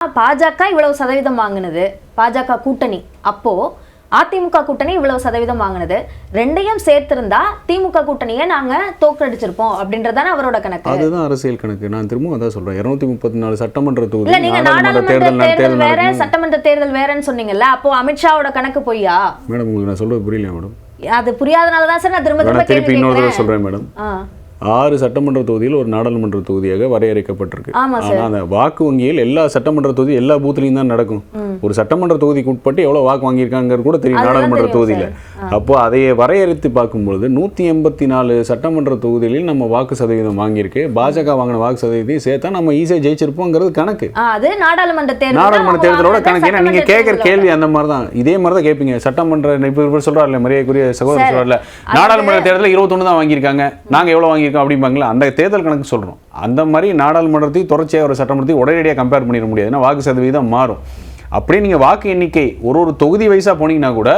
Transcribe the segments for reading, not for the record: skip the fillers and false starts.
பாஜக இவ்வளவு சதவீதம் வாங்கினது, பாஜக கூட்டணி அப்போ அதிமுக கூட்டணி இவ்வளவு சதவீதம் வாங்கினது, ரெண்டையும் சேர்த்திருந்தா திமுக கூட்டணியை நாங்க தோற்கடிச்சிருப்போம் அப்படின்றதான அவரோட கணக்கு. அதுதான் அரசியல் கணக்கு. நான் திரும்ப அதான் சொல்றேன், 234 சட்டமன்ற இல்ல, தொகுதி நீங்க நாடாளுமன்ற தேர்தல் வேற சட்டமன்ற தேர்தல் வேறன்னு சொன்னீங்கல்ல, அப்போ அமித்ஷாவோட கணக்கு பொய்யா? மேடம் உங்களுக்கு நான் சொல்றது புரியல மேடம். அது புரியாதனாலதான் சார் நான் திரும்ப திருப்பி இன்னொரு சொல்றேன் மேடம். 6 சட்டமன்ற தொகுதியில் ஒரு நாடாளுமன்ற தொகுதியாக வரையறுக்கப்பட்டிருக்கு. ஆனால் அந்த வாக்கு வங்கியில் எல்லா சட்டமன்ற தொகுதி எல்லா பூத்துலையும் தான் நடக்கும். ஒரு சட்டமன்ற தொகுதிக்கு உட்பட்டு எவ்வளோ வாக்கு வாங்கியிருக்காங்கிறது கூட தெரியும் நாடாளுமன்ற தொகுதியில். அப்போ அதை வரையறுத்து பார்க்கும்பொழுது 184 சட்டமன்ற தொகுதிகளில் நம்ம வாக்கு சதவீதம் வாங்கியிருக்கு. பாஜக வாங்கின வாக்கு சதவீதத்தையும் சேர்த்தா நம்ம ஈஸியாக ஜெயிச்சிருப்போங்கிறது கணக்கு. நாடாளுமன்ற தேர்தலோட கணக்கு. ஏன்னா நீங்கள் கேட்குற கேள்வி அந்த மாதிரி தான், இதே மாதிரி தான் கேட்பீங்க. சட்டமன்ற இப்போ சொல்கிறார்ல மரியாதைக்குரிய சகோதரர் சொல்கிறார்ல, நாடாளுமன்ற தேர்தலில் 21 தான் வாங்கியிருக்காங்க, நாங்கள் எவ்வளோ வாங்கி அப்படிம்பாங்களா, அந்த தேர்தல் கணக்கு சொல்றோம். அந்த மாதிரி நாடாளுமன்றத்தையும் தொடர்ச்சியாக ஒரு சட்டமன்றத்தையும் உடனடியாக கம்பேர் பண்ணிட முடியாது. ஏன்னா வாக்கு சதவீதம் மாறும். அப்படியே நீங்க வாக்கு எண்ணிக்கை ஒரு தொகுதி வைஸா போனீங்கன்னா கூட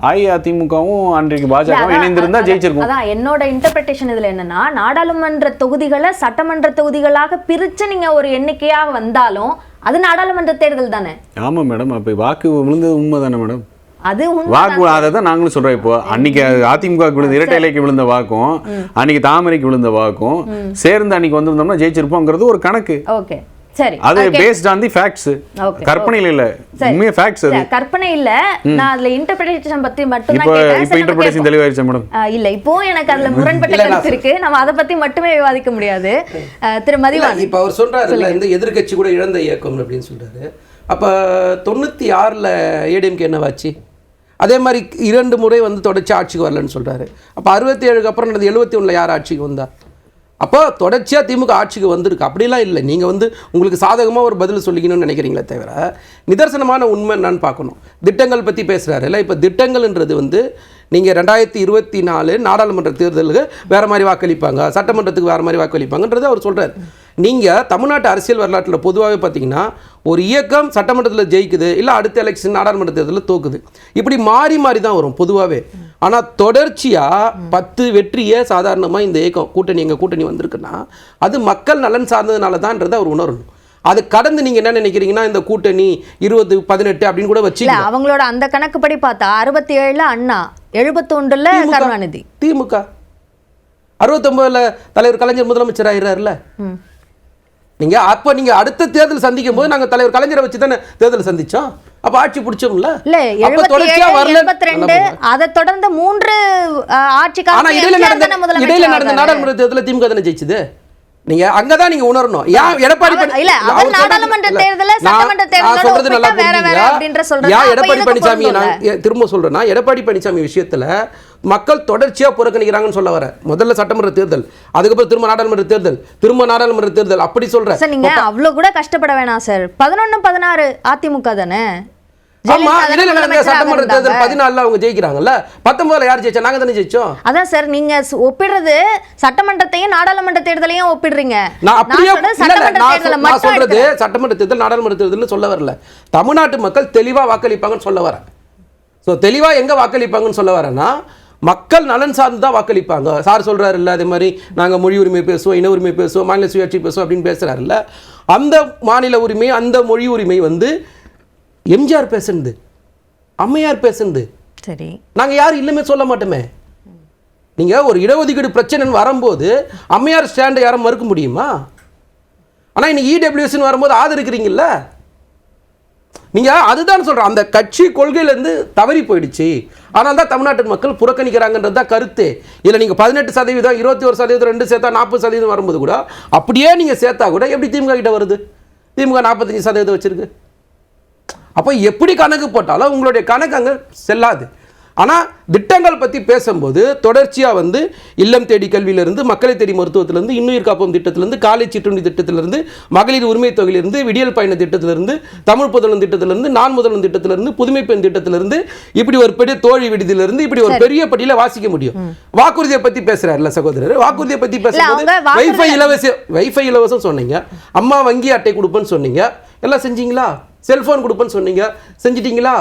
அஇஅதிமுகவும் அன்றைக்கு பாஜகவும் இணைந்திருந்தா ஜெயிச்சிருக்கும். அதான் என்னோட இன்டர்பிரேஷன் இதுல என்னன்னா, நாடாளுமன்ற தொகுதிகளை சட்டமன்ற தொகுதிகளாக பிரிச்சு நீங்க ஒரு எண்ணிக்கையாக வந்தாலும் அது நாடாளுமன்ற தேர்தல் தானே. ஆமா மேடம், அப்ப வாக்கு விழுந்தது உண்மை தானே மேடம். அது வாக்கு அதை தான் நாங்களும் சொல்றோம். இப்போ அன்னைக்கு அதிமுக விழுந்த இரட்டை இலைக்கு விழுந்த வாக்கும் அன்னைக்கு தாமரைக்கு விழுந்த வாக்கும் சேர்ந்து அன்னைக்கு வந்திருந்தோம்னா ஜெயிச்சிருப்போங்கிறது ஒரு கணக்கு. ஓகே சரி, அது பேஸ்ட் ஆன் தி ஃபேக்ட்ஸ். கற்பனையில இல்ல, உண்மையா ஃபேக்ட்ஸ். அது கற்பனை இல்ல, நான் அதுல இன்டர்பிரேஷன் பத்தி மட்டும் தான் கேட்டேன். இப்போ இன்டர்பிரேஷன் தெளிவாயிருச்சு மேடம். இல்ல, இப்போ எனக்கு அதுல முரண்பட்ட கருத்து இருக்கு, நம்ம அத பத்தி மட்டுமே விவாதிக்க முடியாது. திரு மதிவாணன் இப்ப அவர் சொல்றாருல்ல, இந்த எதிர்க்கட்சி கூட இழந்த இயக்கம் அப்படின்னு சொல்றாரு. அப்ப 96ல ஏடிஎம்கே என்னவாச்சு? அதே மாதிரி 2 முறை வந்து தொடர்ச்சி ஆட்சிக்கு வரலன்னு சொல்றாரு. அப்போ 67க்கு அப்புறம் நடந்த 71ல் யார் ஆட்சிக்கு வந்தா? அப்போ தொடர்ச்சியாக திமுக ஆட்சிக்கு வந்திருக்கு. அப்படிலாம் இல்லை, நீங்கள் வந்து உங்களுக்கு சாதகமாக ஒரு பதில் சொல்லிக்கணும்னு நினைக்கிறீங்களே தவிர நிதர்சனமான உண்மை என்னன்னு பார்க்கணும். திட்டங்கள் பற்றி பேசுகிறாரு இல்லை, இப்போ திட்டங்கள்ன்றது வந்து நீங்கள் 2024 நாடாளுமன்ற தேர்தலுக்கு வேறு மாதிரி வாக்களிப்பாங்க, சட்டமன்றத்துக்கு வேறு மாதிரி வாக்களிப்பாங்கன்றது அவர் சொல்கிறார். நீங்கள் தமிழ்நாட்டு அரசியல் வரலாற்றில் பொதுவாகவே பார்த்தீங்கன்னா ஒரு இயக்கம் சட்டமன்றத்தில் ஜெயிக்குது, இல்லை அடுத்த எலெக்ஷன் நாடாளுமன்ற தேர்தலில் தோக்குது, இப்படி மாறி மாறி தான் வரும் பொதுவாகவே. ஆனால் தொடர்ச்சியாக 10 வெற்றியை சாதாரணமாக இந்த இயக்கம் கூட்டணி எங்கள் கூட்டணி வந்திருக்குன்னா அது மக்கள் நலன் சார்ந்ததுனால தான்ன்றதை அவர் உணரணும். அது கடந்து நீங்க என்ன நினைக்கிறீங்கன்னா இந்த கூட்டணி 20-18 அப்படின்னு கூட வச்சு அவங்களோட அந்த கணக்குப்படி பார்த்தா 67ல அண்ணா, 71ல கருணாநிதி, திமுக 69ல தலைவர் கலைஞர் முதலமைச்சர் ஆயிடுறாருல. நீங்க அப்ப நீங்க அடுத்த தேர்தல் சந்திக்கும் போது நாங்க தலைவர் கலைஞரை வச்சு தானே தேர்தல் சந்திச்சோம். அப்ப ஆட்சி பிடிச்சோம்ல. இல்ல 82 அதை தொடர்ந்து 3 ஆட்சி காலம். இடையில நடந்த நாடாளுமன்ற தேர்தலில் திமுக தானே ஜெயிச்சது. நீங்க அங்கதான் நீங்க உணரணும். எடப்பாடி பழனிசாமி, நான் திரும்ப சொல்றேன்னா எடப்பாடி பழனிசாமி விஷயத்துல மக்கள் தொடர்ச்சியா புறக்கணிக்கிறாங்கன்னு சொல்ல வர. முதல்ல சட்டமன்ற தேர்தல், அதுக்கப்புறம் திரும்ப நாடாளுமன்ற தேர்தல் அப்படி சொல்றேன். நீங்க அவ்வளவு கூட கஷ்டப்பட வேணாம் சார். 11-16 அதிமுக தானே. ஆமா, இடையில நடந்த சட்டமன்ற தேர்தல் 14ல அவங்க ஜெயிக்கிறாங்கல்ல, 19ல யார் ஜெயிச்சா? நாங்க தானே ஜெயிச்சோம். அதான் சார், நீங்க ஒப்பிடுறது சட்டமன்றத்தையும் நாடாளுமன்ற தேர்தலையும் ஒப்பிடுறீங்க. நான் சொல்றது சட்டமன்ற தேர்தல் நாடாளுமன்ற தேர்தல் சொல்ல வரல. தமிழ்நாட்டு மக்கள் தெளிவா வாக்களிப்பாங்கன்னு சொல்ல வரேன். ஸோ தெளிவா எங்க வாக்களிப்பாங்கன்னு சொல்ல வரேன்னா மக்கள் நலன் சார்ந்து தான் வாக்களிப்பாங்க. சார் சொல்றாரு இல்ல, அதே மாதிரி நாங்க மொழி உரிமை பேசுவோம், இன உரிமை பேசுவோம், மாநில சுயாட்சி பேசுவோம் அப்படின்னு பேசுறாரு இல்ல. அந்த மாநில உரிமை, அந்த மொழி உரிமை வந்து எம்ஜிஆர் பேசுனது, அம்மையார் பேசுனது. சரி, நாங்க யாரும் இல்லைமே சொல்ல மாட்டோமே. நீங்க ஒரு இடஒதுக்கீடு பிரச்சனை வரும்போது அம்மையார் ஸ்டாண்டை யாரும் மறுக்க முடியுமா? ஆனா இன்னைக்கு இடபிள்யூஎஸ் வரும்போது ஆதரிக்கிறீங்கல்ல. நீங்க அதுதான் சொல்றேன், அந்த கட்சி கொள்கையிலேருந்து தவறி போயிடுச்சு. ஆனால் தான் தமிழ்நாட்டு மக்கள் புறக்கணிக்கிறாங்கன்றது தான் கருத்து. இல்லை நீங்கள் 18%, 21%, 2 சேர்த்தா 40% வரும்போது கூட அப்படியே நீங்க சேர்த்தா கூட எப்படி திமுக கிட்ட வருது? திமுக 45% வச்சிருக்கு. அப்போ எப்படி கணக்கு போட்டாலும் உங்களுடைய கணக்கு அங்கே செல்லாது. ஆனால் திட்டங்கள் பற்றி பேசும்போது தொடர்ச்சியாக வந்து இல்லம் தேடி கல்வியிலிருந்து, மக்களை தேடி மருத்துவத்திலிருந்து, இன்னுயிர் காப்போம் திட்டத்திலிருந்து, காலை சிற்றுண்டி திட்டத்திலிருந்து, மகளிர் உரிமை தொகையிலிருந்து, விடியல் பயண திட்டத்திலிருந்து, தமிழ் புதல்வன் திட்டத்திலிருந்து, நான் முதல்வன் திட்டத்திலிருந்து, புதுமை பெண் திட்டத்திலிருந்து, இப்படி ஒரு பெரிய தோழி விடுதியிலிருந்து இப்படி ஒரு பெரிய பட்டியலை வாசிக்க முடியும். வாக்குறுதியை பற்றி பேசுறாருல சகோதரர், வாக்குறுதியை பற்றி பேசும்போது வைஃபை இலவசம் சொன்னீங்க, அம்மா வங்கி அட்டை கொடுப்பேன்னு சொன்னீங்க, எல்லாம் செஞ்சீங்களா? செல்போன் கொடுப்பேன்னு சொன்னீங்க, செஞ்சிட்டீங்களா?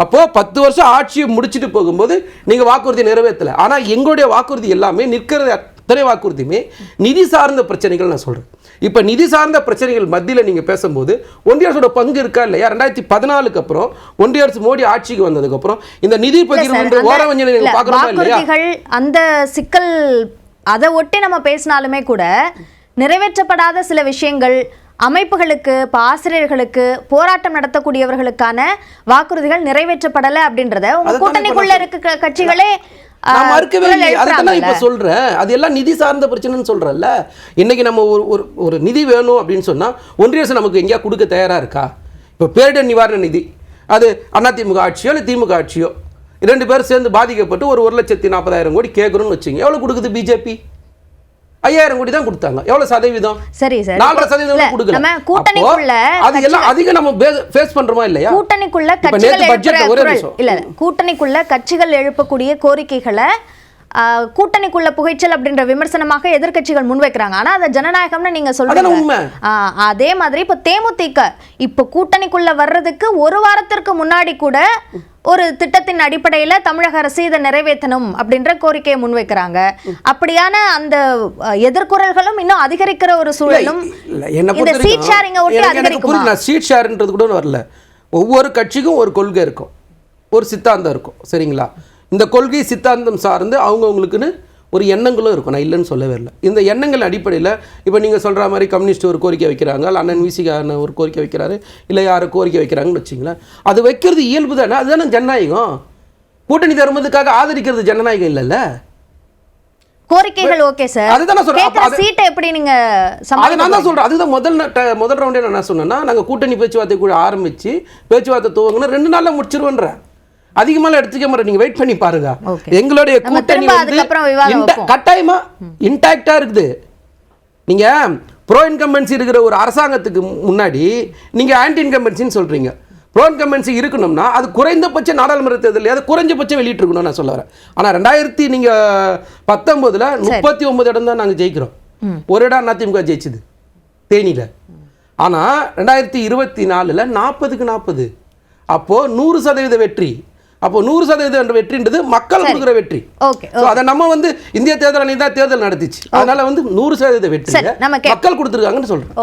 அப்போ 10 வருஷம் ஆட்சியை முடிச்சுட்டு போகும்போது நீங்க வாக்குறுதி நிறைவேற்றல. ஆனா எங்களுடைய வாக்குறுதி எல்லாமே நிற்கிறது அத்தனை வாக்குறுதியுமே நிதி சார்ந்த பிரச்சனைகள் நான் சொல்றேன். இப்போ நிதி சார்ந்த பிரச்சனைகள் மத்தியில் நீங்க பேசும்போது ஒன்றிய அரசோட பங்கு இருக்கா இல்லையா? 2014க்கு அப்புறம் ஒன்றிய அரசு மோடி ஆட்சிக்கு வந்ததுக்கு அப்புறம் இந்த நிதி பகிர்வு ஓரவஞ்சனை நீங்க பார்க்கறோமா இல்லையா? அந்த சிக்கல் அதை ஒட்டி நம்ம பேசினாலுமே கூட நிறைவேற்றப்படாத சில விஷயங்கள், அமைப்புகளுக்கு, இப்போ ஆசிரியர்களுக்கு, போராட்டம் நடத்தக்கூடியவர்களுக்கான வாக்குறுதிகள் நிறைவேற்றப்படலை அப்படின்றத உங்க கூட்டணிக்குள்ள இருக்க கட்சிகளே நான் மறுக்கவே இல்லை. அதுதான் நான் இப்போ சொல்கிறேன். அது எல்லாம் நிதி சார்ந்த பிரச்சனைன்னு சொல்கிறேன்ல. இன்றைக்கி நம்ம ஒரு நிதி வேணும் அப்படின்னு சொன்னால் ஒன்றிய அரசு நமக்கு எங்கேயா கொடுக்க தயாராக இருக்கா? இப்போ பேரிடர் நிவாரண நிதி அது அதிமுக ஆட்சியோ இல்லை திமுக ஆட்சியோ 2 பேரும் சேர்ந்து பாதிக்கப்பட்டு ஒரு 1,40,000 கோடி கேட்குறோன்னு வச்சுங்க. எவ்வளோ கொடுக்குது பிஜேபி? 5,000 கோடி தான் கொடுத்தாங்க. எவ்வளவு சதவீதம்? சரி சார், 4% கொடுக்கல. நம்ம கூட்டணிக்குள்ள அது எல்லாம் அதிக நம்ம ஃபேஸ் பண்றோமா இல்லையா? கூட்டணிக்குள்ள கட்சிகள் எழுப்பக்கூடிய கோரிக்கைகளை கூட்டணிக்குள்ள புகைச்சல் அப்படின்ற விமர்சனமாக எதிர்க்கட்சிகள் முன்வைக்கிறாங்க. ஆனா அதை ஜனநாயகம்னு நீங்க சொல்றீங்க. அதே மாதிரி இப்ப தேமுதிக இப்ப கூட்டணிக்குள்ள வர்றதுக்கு ஒரு வாரத்திற்கு முன்னாடி கூட ஒரு திட்டத்தின் அடிப்படையில தமிழக அரசு இதை நிறைவேற்றணும் அப்படின்ற கோரிக்கையை முன்வைக்கிறாங்க. அப்படியான அந்த எதிர்குரல்களும் இன்னும் அதிகரிக்கிற ஒரு சூழலும் இந்த சீட் ஷேரிங்கை ஒட்டி அதிகரிக்குமா? நான் சீட் ஷேர்ன்றது கூட வரல. ஒவ்வொரு கட்சிக்கும் ஒரு கொள்கை இருக்கும், ஒரு சித்தாந்தம் இருக்கும், சரிங்களா? இந்த கொள்கை சித்தாந்தம் சார்ந்து அவங்கவுங்களுக்குன்னு ஒரு எண்ணங்களும் இருக்கும். நான் இல்லைன்னு சொல்லவே இல்லை. இந்த எண்ணங்கள் அடிப்படையில் இப்போ நீங்கள் சொல்கிற மாதிரி கம்யூனிஸ்ட் ஒரு கோரிக்கை வைக்கிறாங்க, அண்ணன் விசிகான ஒரு கோரிக்கை வைக்கிறாரு, இல்லை யாரை கோரிக்கை வைக்கிறாங்கன்னு வச்சிங்களேன். அது வைக்கிறது இயல்பு தானே, அதுதானே ஜனநாயகம். கூட்டணி தருவதுக்காக ஆதரிக்கிறது ஜனநாயகம் இல்லைல்ல. கோரிக்கைகள் ஓகே சார், அதுதான் நான் சொல்றேன். சீட்டை எப்படி நீங்க அது நான் தான் சொல்றேன். அதுதான் முதல் ரவுண்டே நான் என்ன சொன்னேன்னா, நாங்கள் கூட்டணி பேச்சுவார்த்தை கூட ஆரம்பிச்சு பேச்சுவார்த்தை துவங்கினா 2 நாளில் முடிச்சிருவேன்றேன். அதிகமாக எடுத்துக்க மாட்டேன். நீங்க வெயிட் பண்ணி பாருங்க. எங்களுடைய கூட்டணி வந்து கட்டாயமா இன்டாக்டா இருக்குது. நீங்க ப்ரோ இன்கம்பன்சி இருக்கிற ஒரு அரசாங்கத்துக்கு முன்னாடி நீங்க ஆன்டி இன்கம்பன்சின்னு சொல்றீங்க. ப்ரோ இன்கம்பன்சி இருக்கணும்னா அது குறைந்தபட்ச நாடாளுமன்ற தேர்தல் அது குறைஞ்சபட்சம் வெளியிட்டு இருக்கணும் நான் சொல்ல வரேன். ஆனால் 2019 39 இடம் தான் நாங்கள் ஜெயிக்கிறோம். ஒரு இடம் அதிமுக ஜெயிச்சது தேனியில். ஆனால் 2024 40க்கு 40. அப்போ 100% வெற்றி. அப்போ 100% வெற்றின்றது மக்கள் கொடுக்குற வெற்றி. அதை நம்ம வந்து இந்திய தேர்தல் ஆணையம் தான் தேர்தல் நடத்திச்சு. அதனால வந்து 100% வெற்றி மக்கள் கொடுத்துருக்காங்கன்னு சொல்றோம்.